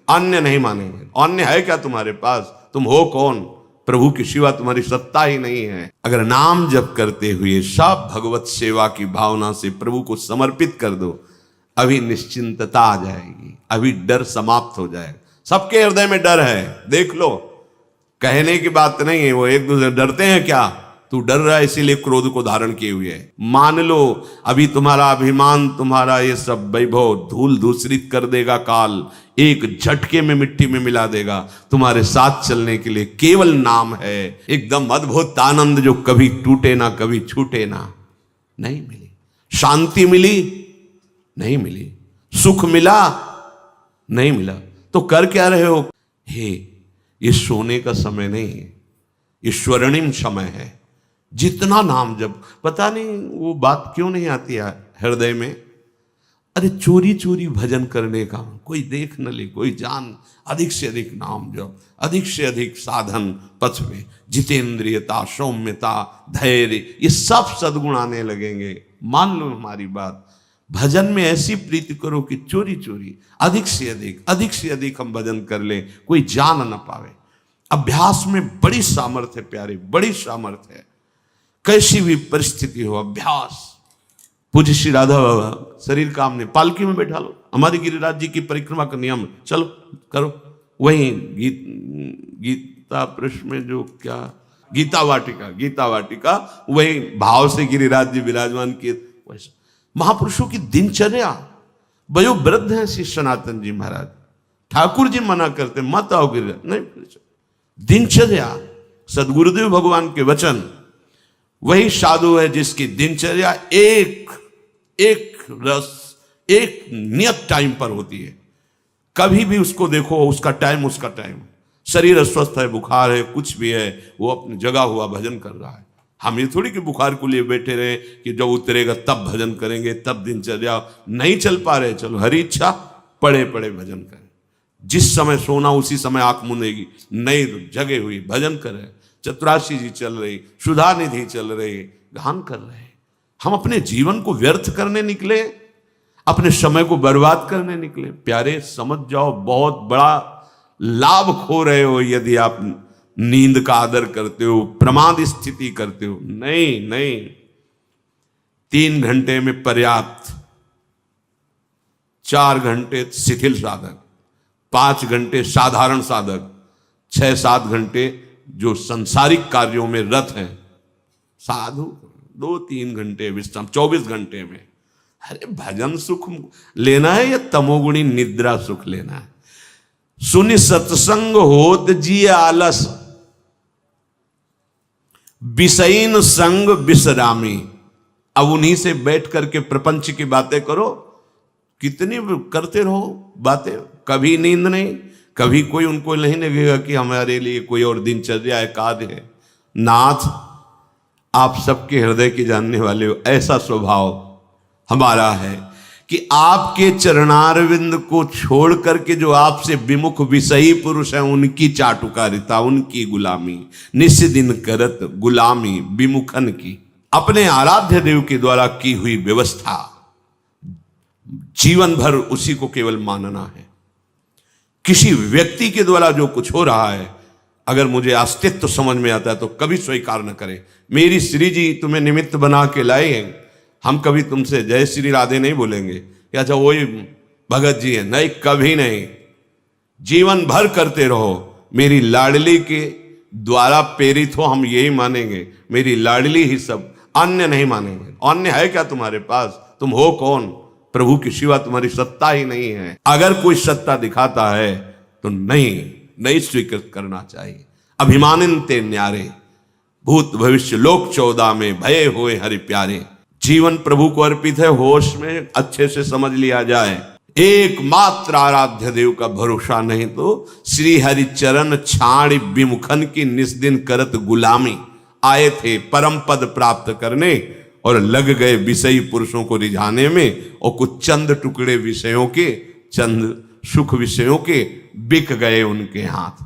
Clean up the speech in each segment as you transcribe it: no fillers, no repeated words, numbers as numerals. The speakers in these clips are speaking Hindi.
अन्य नहीं मानेंगे। अन्य है क्या तुम्हारे पास? तुम हो कौन? प्रभु के सिवा तुम्हारी सत्ता ही नहीं है। अगर नाम जप करते हुए सब भगवत सेवा की भावना से प्रभु को समर्पित कर दो, अभी निश्चिंतता आ जाएगी, अभी डर समाप्त हो जाएगा। सबके हृदय में डर है, देख लो, कहने की बात नहीं है। वो एक दूसरे डरते हैं क्या? तू डर रहा है इसीलिए क्रोध को धारण किए हुए है। मान लो अभी तुम्हारा अभिमान, तुम्हारा ये सब वैभव धूल धूसरित कर देगा काल, एक झटके में मिट्टी में मिला देगा। तुम्हारे साथ चलने के लिए केवल नाम है, एकदम अद्भुत आनंद जो कभी टूटे ना कभी छूटे ना। नहीं मिली शांति, मिली नहीं मिली, सुख मिला नहीं मिला, तो कर क्या रहे हो? हे, ये सोने का समय नहीं है, ये स्वर्णिम समय है। जितना नाम जब, पता नहीं वो बात क्यों नहीं आती है हृदय में, अरे चोरी चोरी भजन करने का, कोई देख न ले, कोई जान, अधिक से अधिक नाम जप, अधिक से अधिक साधन पथ में, जितेंद्रियता, सौम्यता, धैर्य, ये सब सद्गुण आने लगेंगे। मान लो हमारी बात, भजन में ऐसी प्रीति करो कि चोरी चोरी अधिक से अधिक हम भजन कर ले, कोई जान न पावे। अभ्यास में बड़ी सामर्थ्य है प्यारे, बड़ी सामर्थ्य है। कैसी भी परिस्थिति हो, अभ्यास। पूज्य श्री राधा बाबा शरीर काम ने पालकी में बैठा लो, हमारी गिरिराज जी की परिक्रमा का नियम, चलो करो। वही गीता पृष्ठ में जो क्या गीता वाटिका वही भाव से गिरिराज जी विराजमान किए। वैसे महापुरुषों की दिनचर्या, वयो वृद्ध हैं श्री सनातन जी महाराज, ठाकुर जी मना करते मत आओ गिरिराज, नहीं, दिनचर्या सदगुरुदेव भगवान के वचन। वही साधु है जिसकी दिनचर्या एक रस, एक नियत टाइम पर होती है। कभी भी उसको देखो, उसका टाइम। शरीर अस्वस्थ है, बुखार है, कुछ भी है, वो अपनी जगह हुआ भजन कर रहा है। हम ये थोड़ी कि बुखार को लिए बैठे रहे कि जब उतरेगा तब भजन करेंगे, तब दिनचर्या। नहीं चल पा रहे, चलो हरी इच्छा, पड़े भजन करें। जिस समय सोना उसी समय आंख मुंदेगी, नहीं जगे हुई भजन कर रहे। चतुराशी जी चल रही, सुधा निधि चल रही, गान कर रहे। हम अपने जीवन को व्यर्थ करने निकले, अपने समय को बर्बाद करने निकले। प्यारे समझ जाओ, बहुत बड़ा लाभ खो रहे हो यदि आप नींद का आदर करते हो, प्रमाद स्थिति करते हो। नहीं, 3 घंटे में पर्याप्त, 4 घंटे शिथिल साधक, 5 घंटे साधारण साधक, 6-7 घंटे जो संसारिक कार्यों में रत हैं साधु, 2-3 घंटे विश्राम, 24 घंटे में। अरे भजन सुख लेना है या तमोगुणी निद्रा सुख लेना है? सुनि सत्संग होत जी आलस, विषयीन संग विश्रामी। अब उन्हीं से बैठ करके प्रपंच की बातें करो, कितनी करते रहो बातें, कभी नींद नहीं, कभी कोई उनको नहीं लगेगा कि हमारे लिए कोई और दिनचर्या है, कार्य है। नाथ, आप सबके हृदय के जानने वाले हो, ऐसा स्वभाव हमारा है कि आपके चरणारविंद को छोड़ करके जो आपसे विमुख विषयी पुरुष हैं, उनकी चाटुकारिता, उनकी गुलामी, निस दिन करत गुलामी विमुखन की। अपने आराध्य देव के द्वारा की हुई व्यवस्था, जीवन भर उसी को केवल मानना है। किसी व्यक्ति के द्वारा जो कुछ हो रहा है, अगर मुझे अस्तित्व समझ में आता है तो कभी स्वीकार न करें। मेरी श्री जी तुम्हें निमित्त बना के लाए हैं, हम कभी तुमसे जय श्री राधे नहीं बोलेंगे कि अच्छा वही भगत जी है, नहीं, कभी नहीं। जीवन भर करते रहो, मेरी लाडली के द्वारा प्रेरित हो, हम यही मानेंगे, मेरी लाडली ही सब, अन्य नहीं मानेंगे। अन्य है क्या तुम्हारे पास? तुम हो कौन? प्रभु की सिवा तुम्हारी सत्ता ही नहीं है। अगर कोई सत्ता दिखाता है तो नहीं स्वीकृत करना चाहिए। अभिमानिनते न्यारे, भूत भविष्य लोक 14 में भये हुए हरि प्यारे। जीवन प्रभु को अर्पित है, होश में अच्छे से समझ लिया जाए। एकमात्र आराध्य देव का भरोसा नहीं तो श्री हरि चरण छाड़ विमुखन की निस्दिन करत गुलामी। आए थे परम पद प्राप्त करने और लग गए विषयी पुरुषों को रिझाने में, और कुछ चंद टुकड़े विषयों के, चंद सुख विषयों के बिक गए उनके हाथ।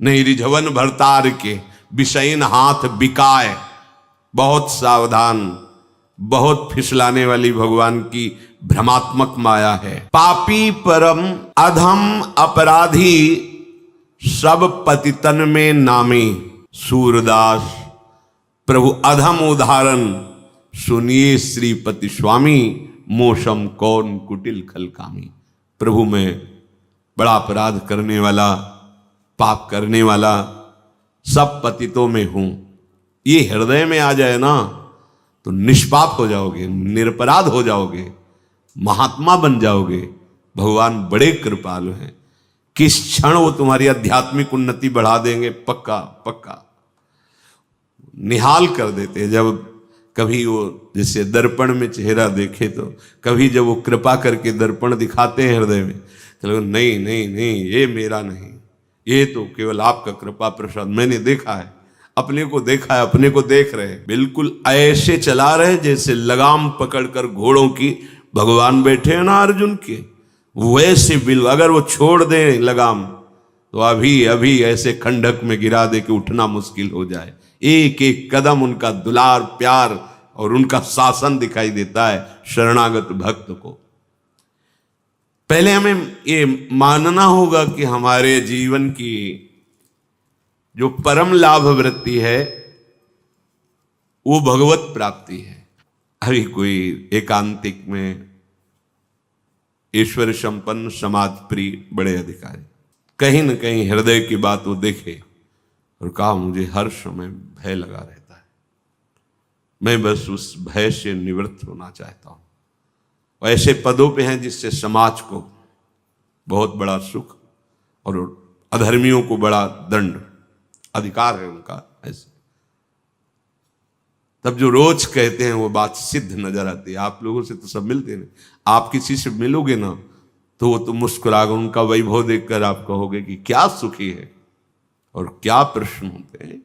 नहीं रिझवन भरतार के विषयीन हाथ बिकाए। बहुत सावधान, बहुत फिसलाने वाली भगवान की भ्रमात्मक माया है। पापी परम अधम अपराधी सब पतितन में नामी। सूरदास प्रभु अधम उदाहरण सुनिए श्रीपति स्वामी, मोशम कौन कुटिल खलकामी। प्रभु में बड़ा अपराध करने वाला, पाप करने वाला, सब पतितों में हूं, ये हृदय में आ जाए ना तो निष्पाप हो जाओगे, निरपराध हो जाओगे, महात्मा बन जाओगे। भगवान बड़े कृपालु हैं, किस क्षण वो तुम्हारी आध्यात्मिक उन्नति बढ़ा देंगे, पक्का पक्का निहाल कर देते हैं। जब कभी वो जैसे दर्पण में चेहरा देखे तो कभी जब वो कृपा करके दर्पण दिखाते हैं हृदय में तो नहीं नहीं नहीं, ये मेरा नहीं, ये तो केवल आपका कृपा प्रसाद। मैंने देखा है, अपने को देखा है, अपने को देख रहे हैं, बिल्कुल ऐसे चला रहे जैसे लगाम पकड़कर घोड़ों की भगवान बैठे हैं ना अर्जुन के, वैसे बिल्कुल। अगर वो छोड़ दें लगाम तो अभी अभी ऐसे खंडक में गिरा दे के उठना मुश्किल हो जाए। एक एक कदम उनका दुलार प्यार और उनका शासन दिखाई देता है शरणागत भक्त को। पहले हमें ये मानना होगा कि हमारे जीवन की जो परम लाभ वृत्ति है वो भगवत प्राप्ति है। अभी कोई एकांतिक में ईश्वर संपन्न समाज प्रिय बड़े अधिकारी कहीं न कहीं हृदय की बात वो देखे और कहा मुझे हर समय भय लगा रहता है, मैं बस उस भय से निवृत्त होना चाहता हूं। ऐसे पदों पे हैं जिससे समाज को बहुत बड़ा सुख और अधर्मियों को बड़ा दंड, अधिकार है उनका ऐसे। तब जो रोज कहते हैं वो बात सिद्ध नजर आती है। आप लोगों से तो सब मिलते हैं, आप किसी से मिलोगे ना तो वो तो मुस्कुराकर उनका वैभव देखकर आप कहोगे कि क्या सुखी है। और क्या प्रश्न होते हैं,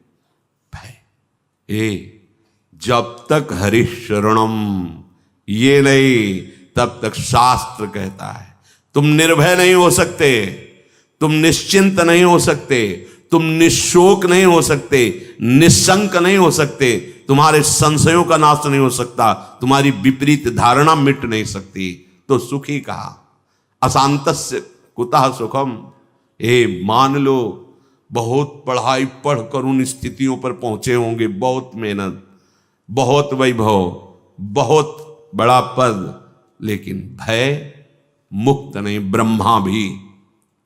भय। जब तक हरि शरणम ये नहीं, तब तक शास्त्र कहता है तुम निर्भय नहीं हो सकते, तुम निश्चिंत नहीं हो सकते, तुम निशोक नहीं हो सकते, निशंक नहीं हो सकते, तुम्हारे संशयों का नाश नहीं हो सकता, तुम्हारी विपरीत धारणा मिट नहीं सकती। तो सुखी कहा, अशांतस्य कुतः सुखम। मान लो बहुत पढ़ाई पढ़कर उन स्थितियों पर पहुंचे होंगे, बहुत मेहनत, बहुत वैभव, बहुत बड़ा पद, लेकिन भय मुक्त नहीं। ब्रह्मा भी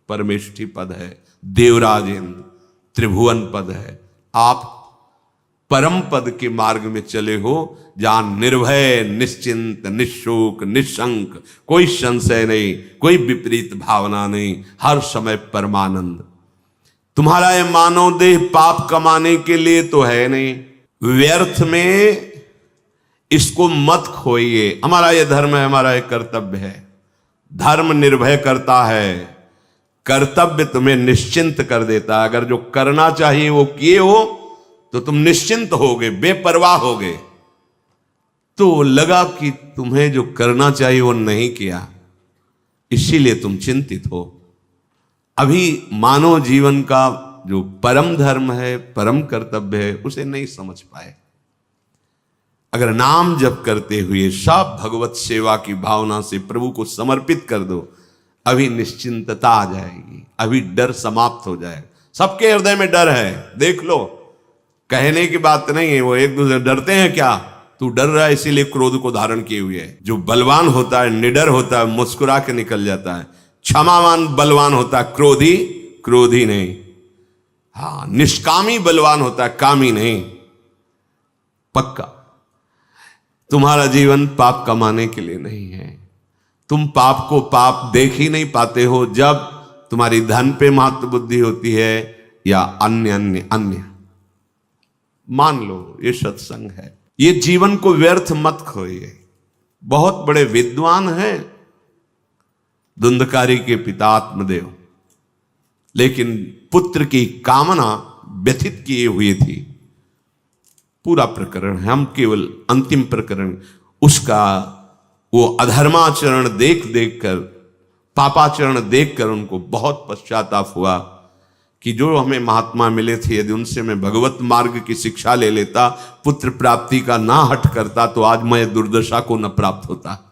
परमेष्ठी पद है, देवराजेंद्र त्रिभुवन पद है। आप परम पद के मार्ग में चले हो जहां निर्भय, निश्चिंत, निशोक, निशंक, कोई संशय नहीं, कोई विपरीत भावना नहीं, हर समय परमानंद। तुम्हारा ये मानव देह पाप कमाने के लिए तो है नहीं, व्यर्थ में इसको मत खोइए। हमारा ये धर्म है, हमारा ये कर्तव्य है। धर्म निर्भय करता है, कर्तव्य तुम्हें निश्चिंत कर देता है। अगर जो करना चाहिए वो किए हो तो तुम निश्चिंत होगे, बेपरवाह होगे। तो लगा कि तुम्हें जो करना चाहिए वो नहीं किया, इसीलिए तुम चिंतित हो। अभी मानव जीवन का जो परम धर्म है, परम कर्तव्य है, उसे नहीं समझ पाए। अगर नाम जप करते हुए सब भगवत सेवा की भावना से प्रभु को समर्पित कर दो, अभी निश्चिंतता आ जाएगी, अभी डर समाप्त हो जाएगा। सबके हृदय में डर है, देख लो, कहने की बात नहीं है। वो एक दूसरे डरते हैं, क्या तू डर रहा है इसीलिए क्रोध को धारण किए हुए है। जो बलवान होता है, निडर होता है, मुस्कुरा के निकल जाता है। क्षमावान बलवान होता है, क्रोधी क्रोधी नहीं। हाँ, निष्कामी बलवान होता है, कामी नहीं। पक्का तुम्हारा जीवन पाप कमाने के लिए नहीं है। तुम पाप को पाप देख ही नहीं पाते हो जब तुम्हारी धन पे महत्व बुद्धि होती है या अन्य अन्य अन्य। मान लो ये सत्संग है, ये जीवन को व्यर्थ मत खोइए। बहुत बड़े विद्वान हैं धुंधकारी के पिता आत्मदेव, लेकिन पुत्र की कामना व्यथित किए हुए थी। पूरा प्रकरण है, हम केवल अंतिम प्रकरण उसका वो अधर्माचरण देख देख कर, पापाचरण देख कर उनको बहुत पश्चाताप हुआ कि जो हमें महात्मा मिले थे, यदि उनसे मैं भगवत मार्ग की शिक्षा ले लेता, पुत्र प्राप्ति का ना हट करता, तो आज मैं दुर्दशा को न प्राप्त होता।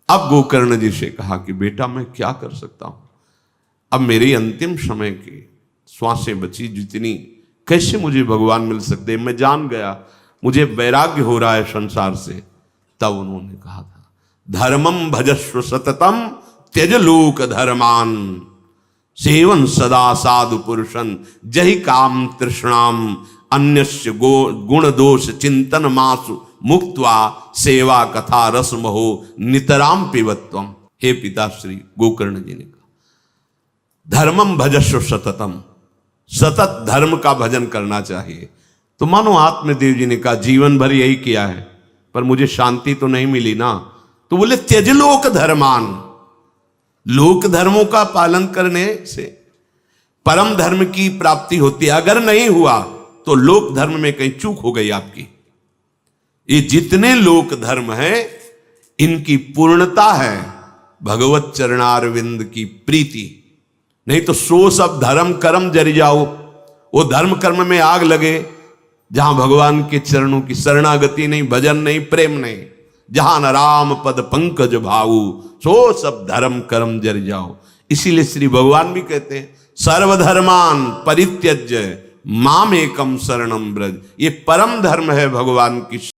अब गोकर्ण जी से कहा कि बेटा मैं क्या कर सकता हूं, अब मेरी अंतिम समय की श्वासें बची जितनी, कैसे मुझे भगवान मिल सकते, मैं जान गया मुझे वैराग्य हो रहा है संसार से। तब उन्होंने कहा था, धर्मम भजस्व सततम त्यज लोक धर्मान, सेवन सदा साधु पुरुषन जहि काम तृष्णाम, अन्यस्य गुण दोष चिंतन मासु मुक्त्वा, सेवा कथा रस महो नितराम पिबत्वम। हे पिताश्री गोकर्ण जी ने कहा, धर्मम भजस्व सततम, सतत धर्म का भजन करना चाहिए। तो मानो आत्मदेव जी ने कहा, जीवन भर यही किया है पर मुझे शांति तो नहीं मिली ना। तो बोले त्यज लोक धर्मान, लोक धर्मों का पालन करने से परम धर्म की प्राप्ति होती है। अगर नहीं हुआ तो लोक धर्म में कहीं चूक हो गई आपकी। ये जितने लोक धर्म है इनकी पूर्णता है भगवत चरणारविंद की प्रीति। नहीं तो सो सब धर्म कर्म जरि जाओ, वो धर्म कर्म में आग लगे जहां भगवान के चरणों की शरणागति नहीं, भजन नहीं, प्रेम नहीं, जहां न राम पद पंकज भाऊ, सो सब धर्म कर्म जरि जाओ। इसीलिए श्री भगवान भी कहते हैं, सर्वधर्मान परित्यज्य माम एकम शरणम ब्रज। ये परम धर्म है भगवान की